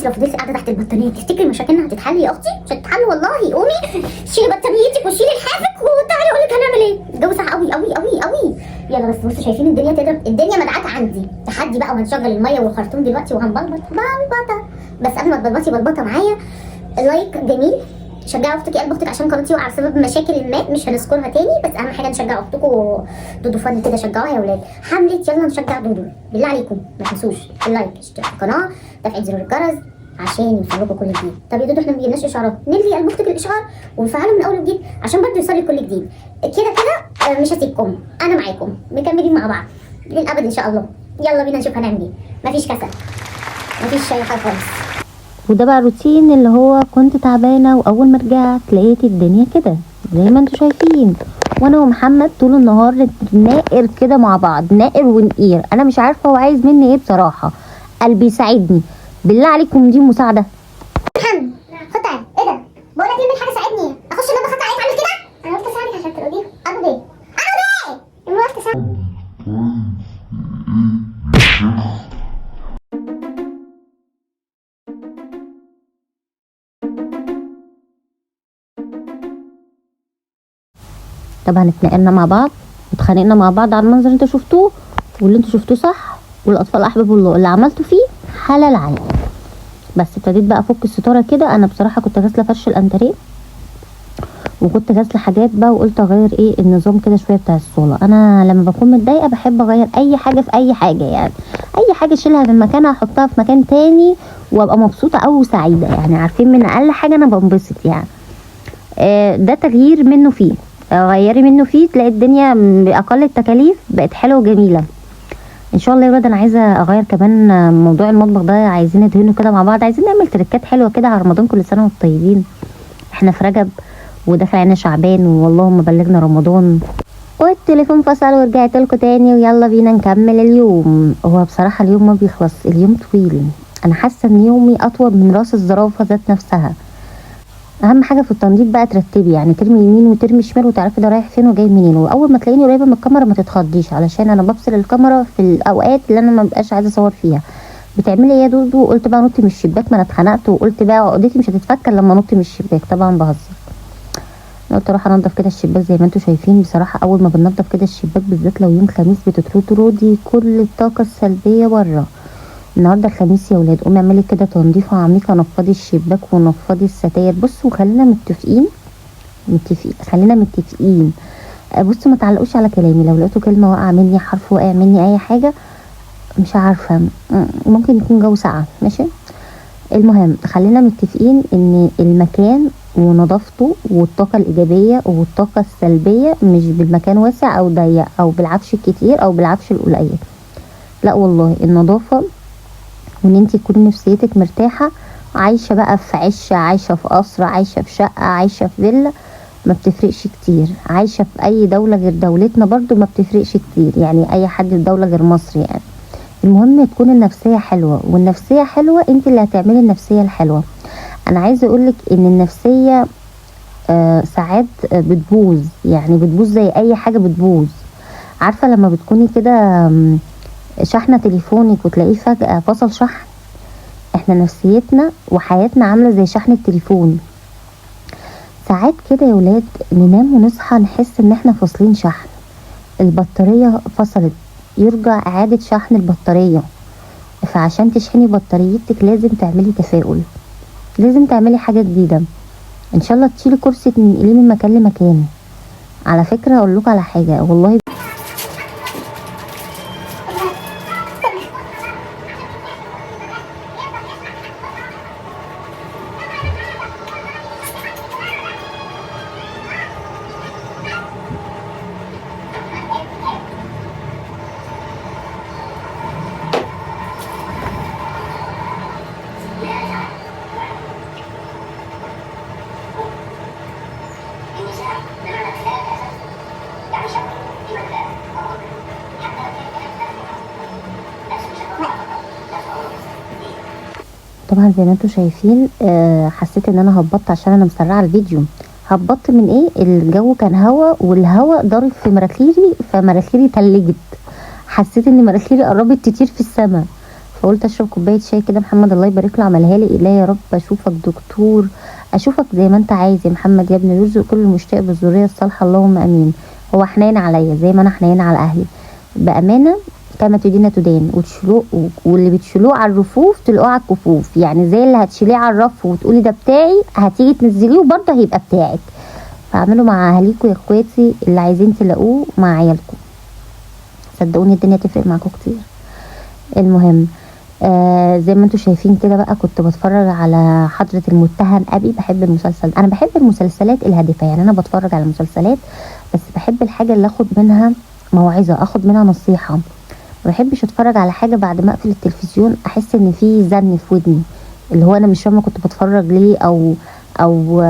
لو فضلتي قاعده تحت البطانيه تفتكري مشاكلنا هتتحل يا اختي؟ مش هتتحل والله. قومي شيلي بطانيتك وشيلي لحافك وتعالي اقول لك هنعمل ايه. الجو ساقع قوي قوي قوي قوي. يلا بس بصوا شايفين الدنيا تضرب، الدنيا مدعكه عندي. تحدي بقى وهنشغل الميه والخرطوم دلوقتي وهنبلبط بلبطه. بس قبل ما تبلبطي بلبطه معايا، اللايك جميل. شجعي اختك قلب اختك عشان قناتي وقع بسبب مشاكل ما مش هنذكرها تاني، بس اهم حاجه نشجع اختكم دودو فن كده. شجعوها يا ولاد. حمله يلا نشجع دودو بالله عليكم ما تنسوش اللايك، اشتراك في القناه، تفعيل زر الجرس عشان يوصلكم كل جديد. طب يا دودو احنا ما بيجيلناش اشعارات، نلغي قلب اختك الاشعار ونفعله من اول وجديد عشان برضه يوصلك كل جديد. كده كده مش هسيبكم، انا معاكم مكملين مع بعض للابد ان شاء الله. يلا بينا نشوف هنعمل ايه. مفيش كسل، مفيش اي حاجه خالص. وده بقى الروتين اللي هو كنت تعبانه واول ما رجعت لقيت الدنيا كده زي ما انتوا شايفين، وانا ومحمد طول النهار نائر كده مع بعض، نائر ونقير. انا مش عارفه هو عايز مني ايه بصراحه. قلبي يساعدني بالله عليكم، دي مساعده. محمد خد تعالى. ايه ده؟ بقول لك اعمل حاجه ساعدني. اخش المطبخ خد تعالى تعمل كده. انا قلت اساعدك عشان تقولي ابو بيه ابو بيه المهم تساعد. طبعا اتنقلنا مع بعض واتخانقنا مع بعض على المنظر اللي انتوا شفتوه، واللي انتوا شفتوه صح، والاطفال احباب الله اللي عملته فيه حلال عليه. بس ابتديت بقى افك الستاره كده. انا بصراحه كنت غاسله فرش الانتريه وكنت غاسله حاجات بقى، وقلت اغير ايه النظام كده شويه بتاع الصاله. انا لما بكون متضايقه بحب اغير اي حاجه في اي حاجه، يعني اي حاجه اشيلها من مكانها احطها في مكان تاني وابقى مبسوطه او سعيده. يعني عارفين من اقل حاجه انا بنبسط يعني. ده تغيير منه فيه، غيري منه فيه تلاقي الدنيا باقل التكاليف بقت حلوه وجميله ان شاء الله يا ولاد. انا عايزه اغير كمان موضوع المطبخ ده، عايزين ندهنه كده مع بعض، عايزين نعمل تركات حلوه كده على رمضان. كل سنه وانتم طيبين، احنا في رجب وداخل علينا شعبان واللهم بلغنا رمضان. والتليفون فصل ورجعت لكم تاني ويلا بينا نكمل اليوم. هو بصراحه اليوم ما بيخلص، اليوم طويل. انا حاسه ان يومي اطول من راس الزرافه ذات نفسها. اهم حاجه في التنظيف بقى ترتبي، يعني ترمي يمين وترمي شمال وتعرفي ده رايح فين وجاي منين. واول ما تلاقيني قريبه من الكاميرا ما تتخضيش، علشان انا بفصل الكاميرا في الاوقات اللي انا ما ببقاش عايزه اصور فيها. بتعملي ايه يا دودو؟ قلت بقى نطي من الشباك، ما انا اتخنقت وقلت بقى عقدتي مش هتتفك لما نطي من الشباك. طبعا بهزر. انا قلت اروح انضف كده الشباك زي ما انتم شايفين. بصراحه اول ما بنضف كده الشباك بالذات لو يوم خميس بتطردي كل الطاقه السلبيه بره. النهارده الخميس يا ولاد، قومي اعملي كده تنظيفه عميقه، نفضي الشباك ونفضي الستاير. بصوا خلينا متفقين، خلينا متفقين. بصوا ما تعلقوش على كلامي. لو لقيتوا كلمه واقعه مني، حرف واقع مني، اي حاجه مش عارفه، ممكن يكون جو ساقعه ماشي. المهم خلينا متفقين ان المكان ونظافته والطاقه الايجابيه والطاقه السلبيه مش بالمكان واسع او ضيق او بالعفش الكتير او بالعفش القليل. لا والله النظافه وان انت تكوني نفسيتك مرتاحه، عايشه بقى في عشه، عايشه في قصر، عايشه في شقه، عايشه في فيلا، ما بتفرقش كتير. عايشه في اي دوله غير دولتنا برضو ما بتفرقش كتير، يعني اي حد في دوله غير مصر يعني. المهم تكون النفسيه حلوه، والنفسيه حلوه انت اللي هتعملي النفسيه الحلوه. انا عايزه اقولك ان النفسيه ساعات بتبوظ، يعني بتبوظ زي اي حاجه بتبوظ. عارفه لما بتكوني كده شحنه تليفونك وتلاقيه فجاه فصل شحن؟ احنا نفسيتنا وحياتنا عامله زي شحن التليفون. ساعات كده يا ولاد ننام ونصحى نحس ان احنا فاصلين شحن، البطاريه فصلت، يرجع اعاده شحن البطاريه. فعشان تشحني بطاريتك لازم تعملي تفاؤل، لازم تعملي حاجه جديده. ان شاء الله تشيلي كرسي تنقليه من مكان لمكان. على فكره اقول لكم على حاجه والله، طبعا زي ما انتم شايفين حسيت ان انا هبطت عشان انا مسرعه الفيديو. هبطت من ايه؟ الجو كان هوا والهوا ضارب في مناخيري، فمناخيري تلجت، حسيت ان مناخيري قربت تطير في السماء. فقلت اشرب كوبايه شاي كده. محمد الله يبارك له عملها لي. إله يا رب اشوفك دكتور، اشوفك زي ما انت عايز يا محمد يا ابني، يرزق كل مشتاق بالذريه الصالحه اللهم امين. هو حنين عليا زي ما انا حنين على اهلي بامانه. كما تدين تدان، وتشيلوه واللي بتشيلوه على الرفوف تلاقوه على الكفوف، يعني زي اللي هتشيليه على الرف وتقولي ده بتاعي هتيجي تنزليه وبرضه هيبقى بتاعك. فاعملوا مع اهاليكم يا اخواتي اللي عايزين تلاقوه مع عيالكم، صدقوني الدنيا تفرق معاكم كتير. المهم زي ما انتم شايفين كده بقى كنت بتفرج على حضرة المتهم ابي. بحب المسلسل، انا بحب المسلسلات الهادفه، يعني انا بتفرج على المسلسلات بس بحب الحاجه اللي اخد منها موعظه، اخد منها نصيحه. ما بحبش اتفرج على حاجه بعد ما اقفل التلفزيون احس ان في زن في ودني، اللي هو انا مش فاهمه كنت بتفرج ليه، او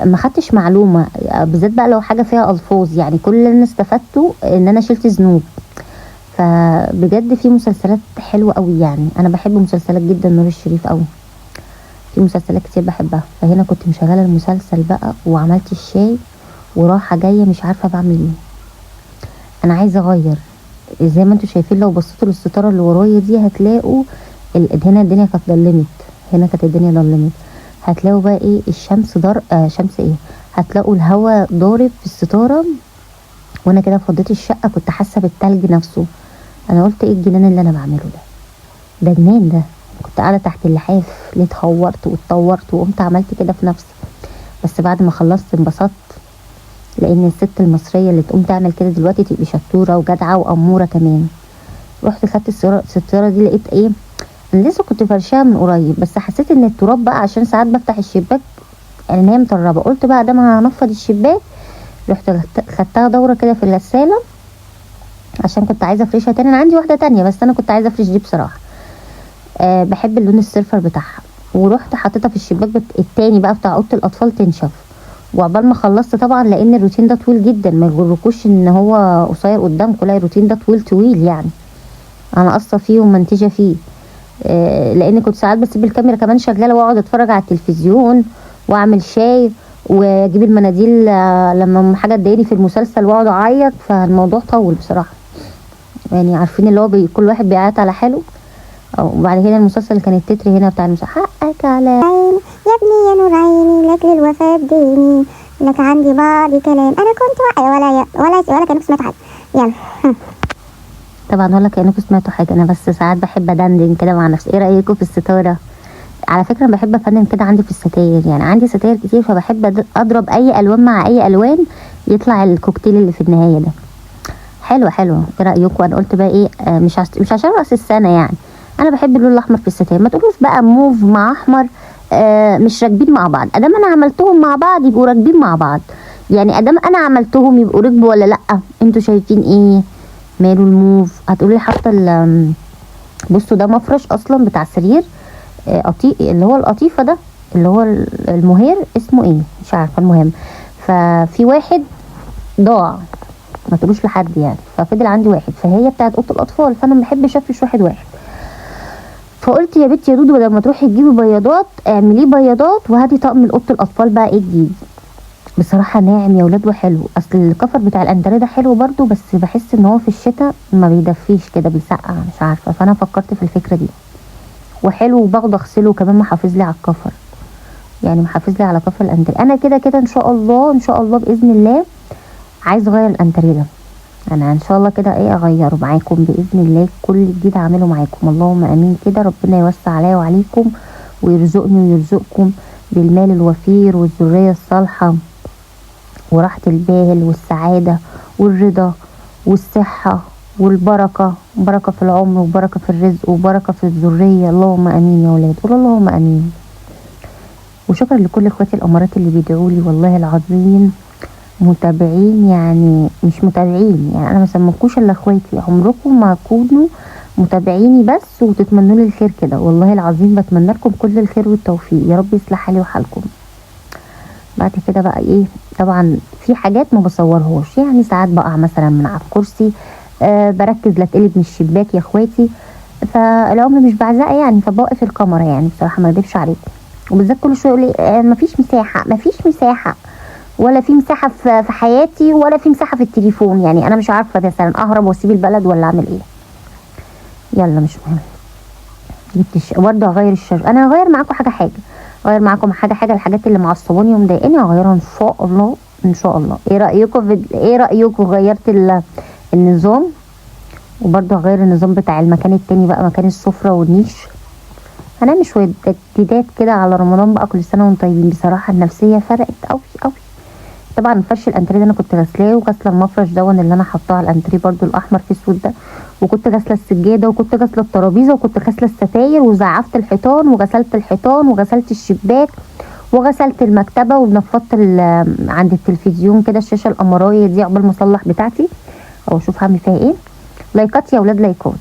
ما خدتش معلومه، بالذات بقى لو حاجه فيها الفاظ. يعني كل اللي انا استفدته ان انا شلت ذنوب. فبجد في مسلسلات حلوه قوي، يعني انا بحب مسلسلات جدا نور الشريف قوي، في مسلسلات كتير بحبها. فهنا كنت مشغله المسلسل بقى وعملت الشاي وراحه جايه مش عارفه بعمل ايه. انا عايزه اغير زي ما انتم شايفين. لو بصيتوا للستاره اللي ورايا دي هتلاقوا هنا الدنيا كانت ضلمت، هنا كانت الدنيا ضلمت. هتلاقوا بقى ايه الشمس شمس ايه، هتلاقوا الهواء ضارب في الستاره. وانا كده فضيت الشقه كنت حاسه بالتلج نفسه. انا قلت ايه الجنان اللي انا بعمله ده جنان ده. كنت قاعده تحت اللحاف ليه اتهورت واتطورت وقمت عملت كده في نفسي. بس بعد ما خلصت انبسطت، لان الست المصريه اللي تقوم تعمل كده دلوقتي تبقى شطوره وجدعه واموره كمان. رحت خدت الستاره دي لقيت ايه، انا لسه كنت فرشاها من قريب بس حسيت ان التراب بقى عشان ساعات بفتح الشباك يعني ان هي مطربه. قلت بقى ده ما هنفض الشباك. رحت خدتها دوره كده في الغساله عشان كنت عايزه افرشها تاني. انا عندي واحده تانية بس انا كنت عايزه افرش دي بصراحه. بحب اللون السيلفر بتاعها. ورحت حطيتها في الشباك التاني بقى بتاع اوضه الاطفال تنشف. وعقبال ما خلصت طبعا لان الروتين ده طويل جدا، ما يغركوش ان هو قصير قدامكم، لا الروتين ده طويل يعني. انا قصه فيه ومنتجه فيه. لان كنت ساعات بسيب الكاميرا كمان شغاله واقعد اتفرج على التلفزيون واعمل شاي واجيب المناديل لما حاجه تضايقني في المسلسل واقعد اعيط. فالموضوع طول بصراحه، يعني عارفين اللي هو كل واحد بيعيط على حاله. وبعد كده المسلسل كان التتر هنا بتاع المسلسل حقك على عين يا ابني يا نور عيني لك للوفاة بديني لك عندي بعض كلام انا كنت ولا كانك سمعت حاجه. يلا طبعا ولا كأنكم سمعتوا حاجه. انا بس ساعات بحب ادندن كده مع نفسي. ايه رايكم في الستاره؟ على فكره انا بحب افنن كده عندي في الستاير، يعني عندي ستاير كتير فبحب اضرب اي الوان مع اي الوان يطلع الكوكتيل اللي في النهايه ده. حلو. ايه رايكم؟ انا قلت بقى ايه مش عشان راس السنه يعني. انا بحب اللون الاحمر في الستاير. ما تقولوش بقى موف مع احمر مش راكبين مع بعض. ادام انا عملتهم مع بعض يبقوا راكبين مع بعض، يعني ادام انا عملتهم يبقوا ركبوا ولا لا؟ انتوا شايفين ايه ماله الموف؟ هتقولي حتى بصوا ده مفرش اصلا بتاع سرير اللي هو القطيفه ده اللي هو المهير اسمه ايه مش عارفه. المهم ففي واحد ضاع ما تقولوش لحد يعني، ففضل عندي واحد فهي بتاعت اوضه الاطفال، فانا ما بحبش افرش واحد. فقلت يا بنتي يا دودو بدل ما تروحي تجيبي بياضات اعمليه بياضات وهاتي طقم لاوضه الاطفال بقى ايه جديد. بصراحه ناعم يا ولاد وحلو. اصل الكفر بتاع الانتريه ده حلو برضو بس بحس ان هو في الشتاء ما بيدفيش كده بيسقع مش عارفه. فانا فكرت في الفكره دي وحلو وباخده اغسله كمان محافظ لي على الكفر، يعني محافظ لي على كفر الانتريه. انا كده ان شاء الله باذن الله عايز اغير الانتريه ده. انا ان شاء الله كده ايه اغيره معاكم باذن الله. كل جديد اعمله معاكم اللهم امين كده. ربنا يوسع عليا وعليكم ويرزقني ويرزقكم بالمال الوفير والذريه الصالحه وراحه البال والسعاده والرضا والصحه والبركه، بركه في العمر وبركه في الرزق وبركه في الذريه. اللهم امين يا ولاد، قولوا اللهم امين. وشكرا لكل اخواتي الامارات اللي بيدعوا لي والله العظيم متابعين، يعني مش متابعين يعني انا ما سمكوش الا اخواتي. عمركم ما تكونوا متابعيني بس وتتمنوا لي الخير كده، والله العظيم بتمنى لكم كل الخير والتوفيق يا رب يصلح حالي وحالكم. بعد كده بقى ايه طبعا في حاجات ما بصورهاش، يعني ساعات بقع مثلا من على الكرسي بركز لا اتقلب من الشباك يا اخواتي، فالعمر مش بعزقه يعني فبوقف الكاميرا يعني بصراحه ما اكدبش عليكم. وبالذات كل شويه يقول لي مفيش مساحه ولا في مساحه في حياتي ولا في مساحه في التليفون. يعني انا مش عارفه مثلا اهرب واسيب البلد ولا اعمل ايه. يلا مش مهم. برضه هغير الشاشه. انا هغير معاكم حاجه هغير معاكم حاجه الحاجات اللي معصباني ومضايقاني هغيرها ان شاء الله ان شاء الله. ايه رايكم غيرت النظام؟ وبرضه هغير النظام بتاع المكان التاني بقى، مكان السفره والنيش. هنعمل شويه تجديدات كده على رمضان بقى. كل سنه وانتم طيبين. بصراحه النفسيه فرقت قوي قوي. طبعا فرش الانتريه ده انا كنت غسلاه، وغسله المفرش دون اللي انا حطاه على الانتريه برضو الاحمر في اسود ده، وكنت غسله السجاده، وكنت غسله الترابيزه، وكنت غسله الستاير، وزعفت الحيطان، وغسلت الحيطان، وغسلت الشباك، وغسلت المكتبه، ونفضت عند التلفزيون كده الشاشه القمرايه دي عقبال ما اصلح بتاعتي او اشوف هعمل فيها ايه. لايكات يا ولاد لايكات.